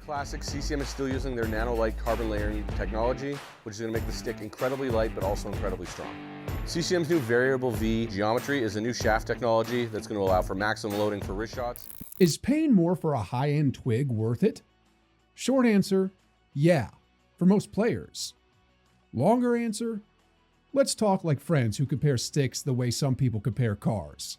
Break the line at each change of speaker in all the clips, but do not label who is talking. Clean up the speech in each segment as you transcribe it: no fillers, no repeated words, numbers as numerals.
Classic, CCM is still using their nano-light carbon layering technology, which is going to make the stick incredibly light but also incredibly strong. CCM's new variable V geometry is a new shaft technology that's going to allow for maximum loading for wrist shots.
Is paying more for a high-end twig worth it? Short answer, yeah, for most players. Longer answer, let's talk like friends who compare sticks the way some people compare cars.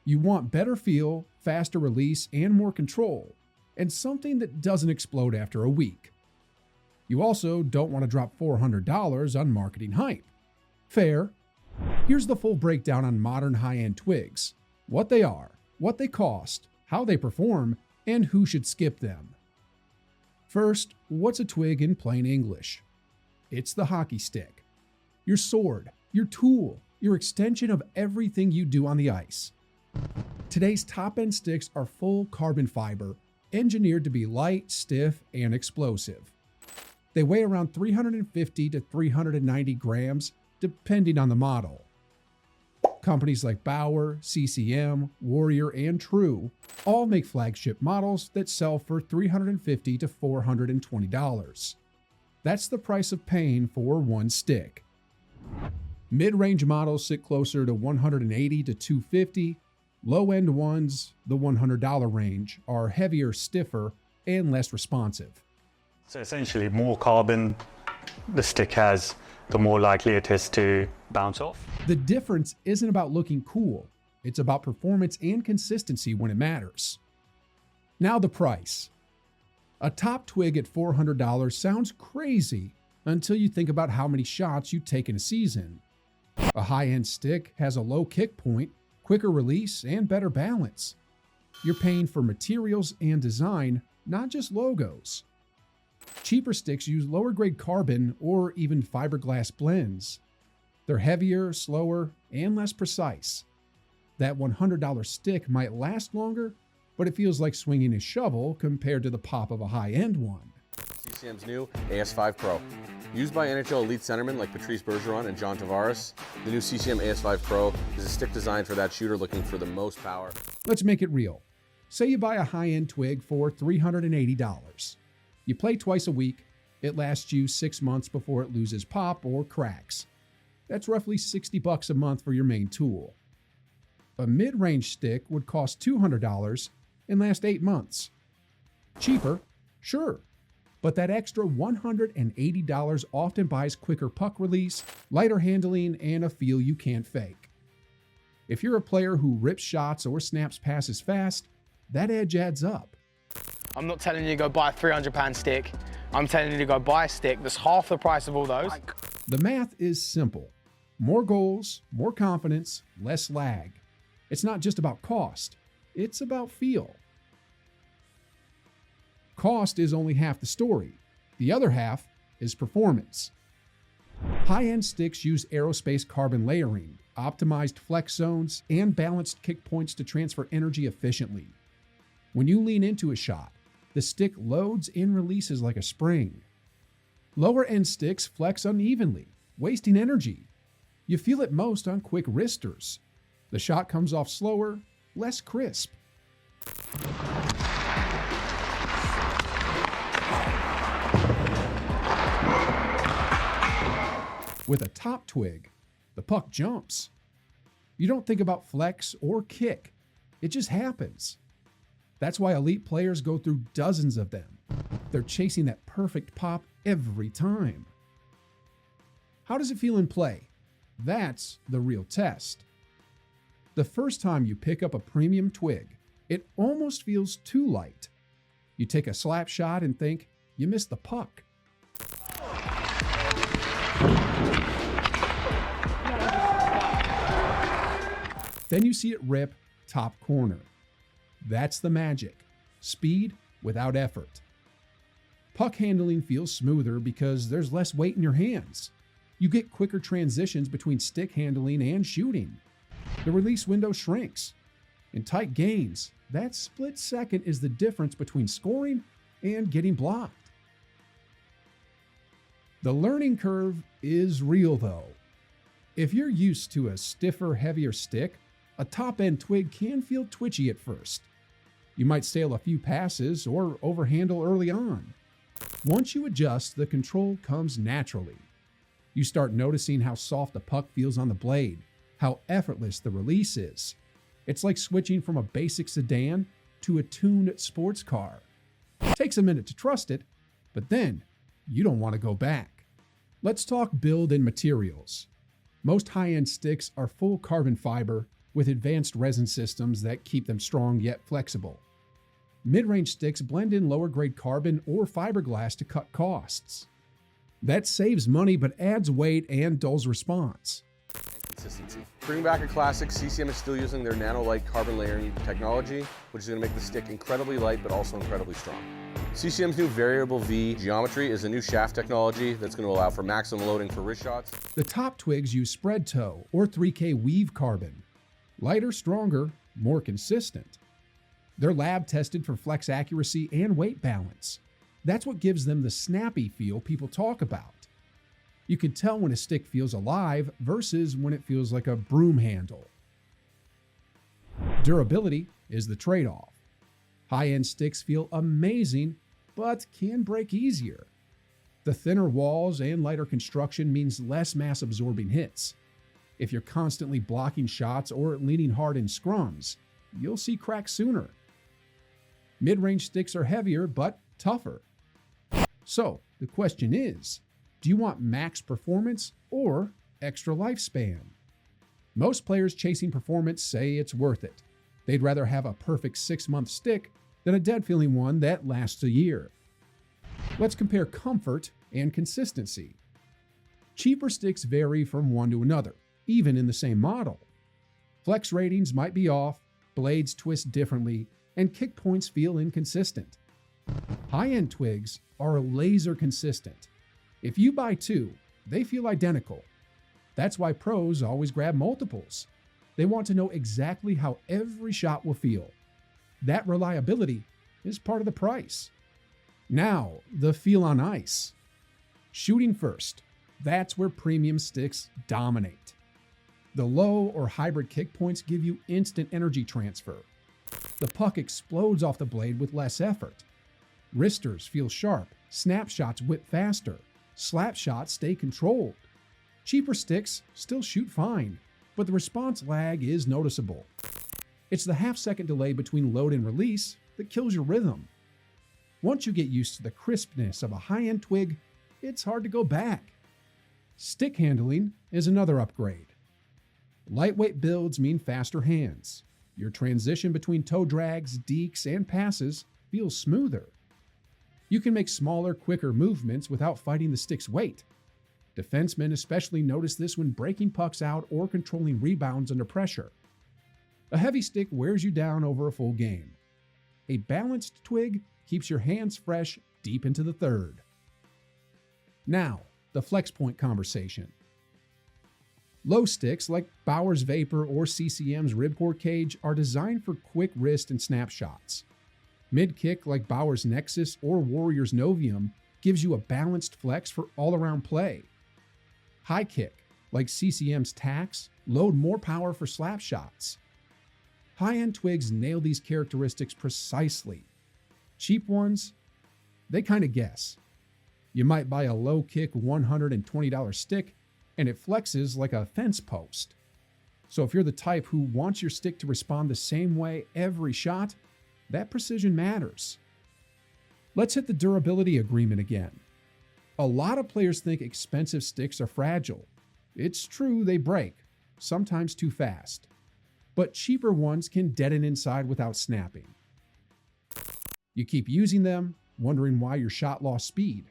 You want better feel, faster release, and more control, and something that doesn't explode after a week. You also don't want to drop $400 on marketing hype. Fair. Here's the full breakdown on modern high-end twigs: what they are, what they cost, how they perform, and who should skip them. First, what's a twig in plain English? It's the hockey stick. Your sword, your tool, your extension of everything you do on the ice. Today's top-end sticks are full carbon fiber, engineered to be light, stiff, and explosive. They weigh around 350 to 390 grams, depending on the model. Companies like Bauer, CCM, Warrior, and True all make flagship models that sell for $350 to $420. That's the price of paying for one stick. Mid-range models sit closer to $180 to $250. Low-end ones, the $100 range, are heavier, stiffer, and less responsive.
So essentially, more carbon the stick has, the more likely it is to bounce off.
The difference isn't about looking cool. It's about performance and consistency when it matters. Now the price. A top twig at $400 sounds crazy until you think about how many shots you take in a season. A high-end stick has a low kick point, quicker release, and better balance. You're paying for materials and design, not just logos. Cheaper sticks use lower-grade carbon or even fiberglass blends. They're heavier, slower, and less precise. That $100 stick might last longer, but it feels like swinging a shovel compared to the pop of a high-end one.
CCM's new AS5 Pro. Used by NHL elite centermen like Patrice Bergeron and John Tavares, the new CCM AS5 Pro is a stick designed for that shooter looking for the most power.
Let's make it real. Say you buy a high-end twig for $380. You play twice a week. It lasts you 6 months before it loses pop or cracks. That's roughly $60 a month for your main tool. A mid-range stick would cost $200 and last 8 months. Cheaper? Sure. But that extra $180 often buys quicker puck release, lighter handling, and a feel you can't fake. If you're a player who rips shots or snaps passes fast, that edge adds up.
I'm not telling you to go buy a £300 stick. I'm telling you to go buy a stick that's half the price of all those.
The math is simple. More goals, more confidence, less lag. It's not just about cost, it's about feel. Cost is only half the story. The other half is performance. High-end sticks use aerospace carbon layering, optimized flex zones, and balanced kick points to transfer energy efficiently. When you lean into a shot, the stick loads and releases like a spring. Lower-end sticks flex unevenly, wasting energy. You feel it most on quick wristers. The shot comes off slower, less crisp. With a top twig, the puck jumps. You don't think about flex or kick. It just happens. That's why elite players go through dozens of them. They're chasing that perfect pop every time. How does it feel in play? That's the real test. The first time you pick up a premium twig, it almost feels too light. You take a slap shot and think you missed the puck. Then you see it rip top corner. That's the magic. Speed without effort. Puck handling feels smoother because there's less weight in your hands. You get quicker transitions between stick handling and shooting. The release window shrinks. In tight games, that split second is the difference between scoring and getting blocked. The learning curve is real though. If you're used to a stiffer, heavier stick, a top-end twig can feel twitchy at first. You might sail a few passes or overhandle early on. Once you adjust, the control comes naturally. You start noticing how soft the puck feels on the blade, how effortless the release is. It's like switching from a basic sedan to a tuned sports car. It takes a minute to trust it, but then you don't want to go back. Let's talk build and materials. Most high-end sticks are full carbon fiber with advanced resin systems that keep them strong yet flexible. Mid-range sticks blend in lower-grade carbon or fiberglass to cut costs. That saves money but adds weight and dulls response.
Consistency. Bringing back a classic, CCM is still using their nano-light carbon layering technology, which is going to make the stick incredibly light but also incredibly strong. CCM's new variable V geometry is a new shaft technology that's going to allow for maximum loading for wrist shots.
The top twigs use spread toe or 3K weave carbon. Lighter, stronger, more consistent. They're lab tested for flex accuracy and weight balance. That's what gives them the snappy feel people talk about. You can tell when a stick feels alive versus when it feels like a broom handle. Durability is the trade-off. High-end sticks feel amazing, but can break easier. The thinner walls and lighter construction means less mass-absorbing hits. If you're constantly blocking shots or leaning hard in scrums, you'll see cracks sooner. Mid-range sticks are heavier but tougher. So the question is, do you want max performance or extra lifespan? Most players chasing performance say it's worth it. They'd rather have a perfect 6-month stick than a dead-feeling one that lasts a year. Let's compare comfort and consistency. Cheaper sticks vary from one to another, even in the same model. Flex ratings might be off, blades twist differently, and kick points feel inconsistent. High-end twigs are laser consistent. If you buy two, they feel identical. That's why pros always grab multiples. They want to know exactly how every shot will feel. That reliability is part of the price. Now, the feel on ice. Shooting first, that's where premium sticks dominate. The low or hybrid kick points give you instant energy transfer. The puck explodes off the blade with less effort. Wristers feel sharp, snapshots whip faster, slap shots stay controlled. Cheaper sticks still shoot fine, but the response lag is noticeable. It's the half-second delay between load and release that kills your rhythm. Once you get used to the crispness of a high-end twig, it's hard to go back. Stick handling is another upgrade. Lightweight builds mean faster hands. Your transition between toe drags, dekes, and passes feels smoother. You can make smaller, quicker movements without fighting the stick's weight. Defensemen especially notice this when breaking pucks out or controlling rebounds under pressure. A heavy stick wears you down over a full game. A balanced twig keeps your hands fresh deep into the third. Now, the flex point conversation. Low sticks like Bauer's Vapor or CCM's Ribcor cage are designed for quick wrist and snapshots. Mid-kick like Bauer's Nexus or Warrior's Novium gives you a balanced flex for all-around play. High kick like CCM's Tax load more power for slap shots. High-end twigs nail these characteristics precisely. Cheap ones, they kind of guess. You might buy a low-kick $120 stick and it flexes like a fence post. So if you're the type who wants your stick to respond the same way every shot, that precision matters. Let's hit the durability agreement again. A lot of players think expensive sticks are fragile. It's true they break, sometimes too fast. But cheaper ones can deaden inside without snapping. You keep using them, wondering why your shot lost speed.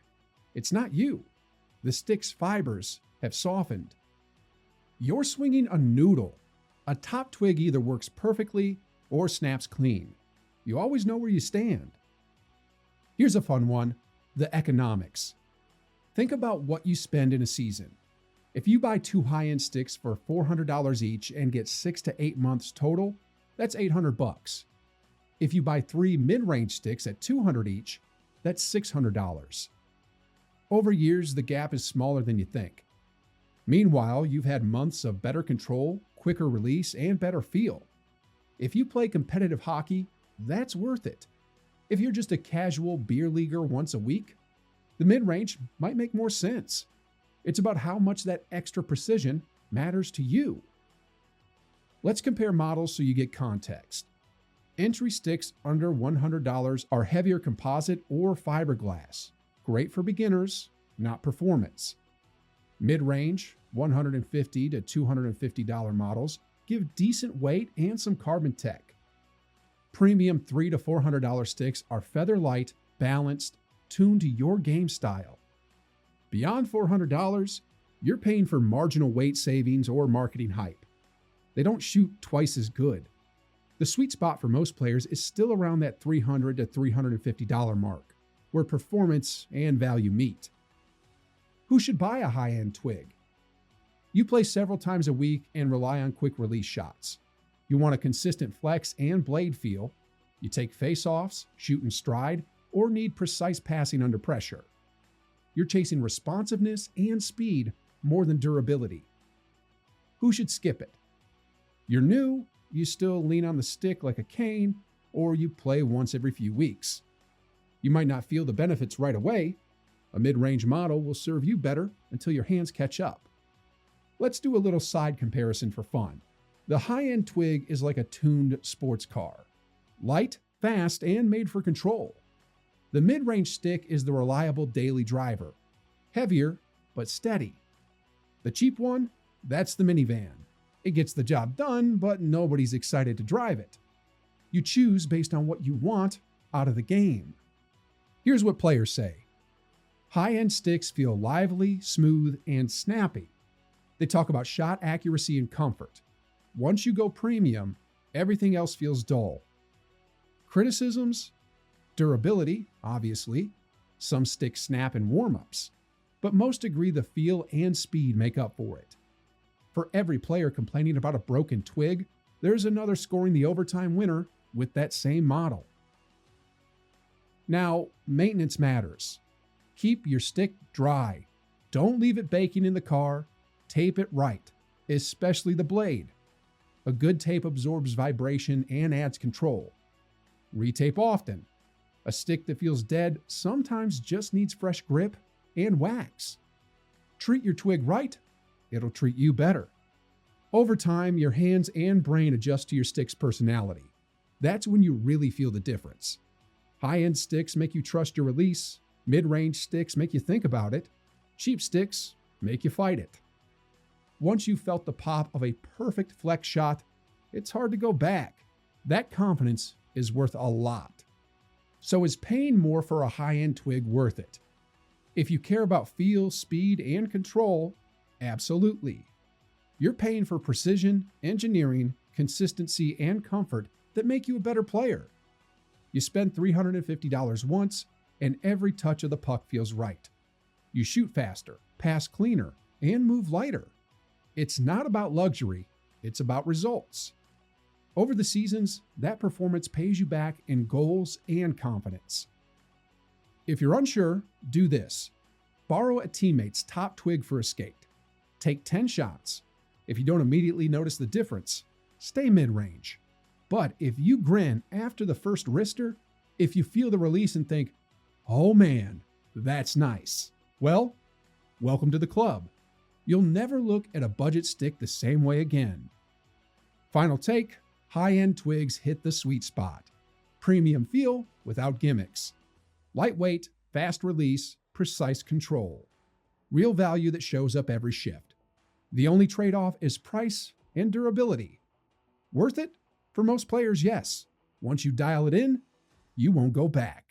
It's not you. The stick's fibers have softened. You're swinging a noodle. A top twig either works perfectly or snaps clean. You always know where you stand. Here's a fun one, the economics. Think about what you spend in a season. If you buy two high-end sticks for $400 each and get 6 to 8 months total, that's $800. If you buy 3 mid-range sticks at $200 each, that's $600. Over years, the gap is smaller than you think. Meanwhile, you've had months of better control, quicker release, and better feel. If you play competitive hockey, that's worth it. If you're just a casual beer leaguer once a week, the mid-range might make more sense. It's about how much that extra precision matters to you. Let's compare models so you get context. Entry sticks under $100 are heavier composite or fiberglass. Great for beginners, not performance. Mid-range, $150 to $250 models give decent weight and some carbon tech. Premium $300 to $400 sticks are feather light, balanced, tuned to your game style. Beyond $400, you're paying for marginal weight savings or marketing hype. They don't shoot twice as good. The sweet spot for most players is still around that $300 to $350 mark, where performance and value meet. Who should buy a high-end twig? You play several times a week and rely on quick release shots. You want a consistent flex and blade feel. You take face-offs, shoot in stride, or need precise passing under pressure. You're chasing responsiveness and speed more than durability. Who should skip it? You're new, you still lean on the stick like a cane, or you play once every few weeks. You might not feel the benefits right away. A mid-range model will serve you better until your hands catch up. Let's do a little side comparison for fun. The high-end twig is like a tuned sports car. Light, fast, and made for control. The mid-range stick is the reliable daily driver. Heavier, but steady. The cheap one, that's the minivan. It gets the job done, but nobody's excited to drive it. You choose based on what you want out of the game. Here's what players say. High-end sticks feel lively, smooth, and snappy. They talk about shot accuracy and comfort. Once you go premium, everything else feels dull. Criticisms? Durability, obviously. Some sticks snap in warm-ups. But most agree the feel and speed make up for it. For every player complaining about a broken twig, there's another scoring the overtime winner with that same model. Now, maintenance matters. Keep your stick dry. Don't leave it baking in the car. Tape it right, especially the blade. A good tape absorbs vibration and adds control. Retape often. A stick that feels dead sometimes just needs fresh grip and wax. Treat your twig right, it'll treat you better. Over time, your hands and brain adjust to your stick's personality. That's when you really feel the difference. High-end sticks make you trust your release. Mid-range sticks make you think about it. Cheap sticks make you fight it. Once you've felt the pop of a perfect flex shot, it's hard to go back. That confidence is worth a lot. So is paying more for a high-end twig worth it? If you care about feel, speed, and control, absolutely. You're paying for precision, engineering, consistency, and comfort that make you a better player. You spend $350 once, and every touch of the puck feels right. You shoot faster, pass cleaner, and move lighter. It's not about luxury, it's about results. Over the seasons, that performance pays you back in goals and confidence. If you're unsure, do this. Borrow a teammate's top twig for a skate. Take 10 shots. If you don't immediately notice the difference, stay mid-range. But if you grin after the first wrister, if you feel the release and think, oh man, that's nice, well, welcome to the club. You'll never look at a budget stick the same way again. Final take, high-end twigs hit the sweet spot. Premium feel without gimmicks. Lightweight, fast release, precise control. Real value that shows up every shift. The only trade-off is price and durability. Worth it? For most players, yes. Once you dial it in, you won't go back.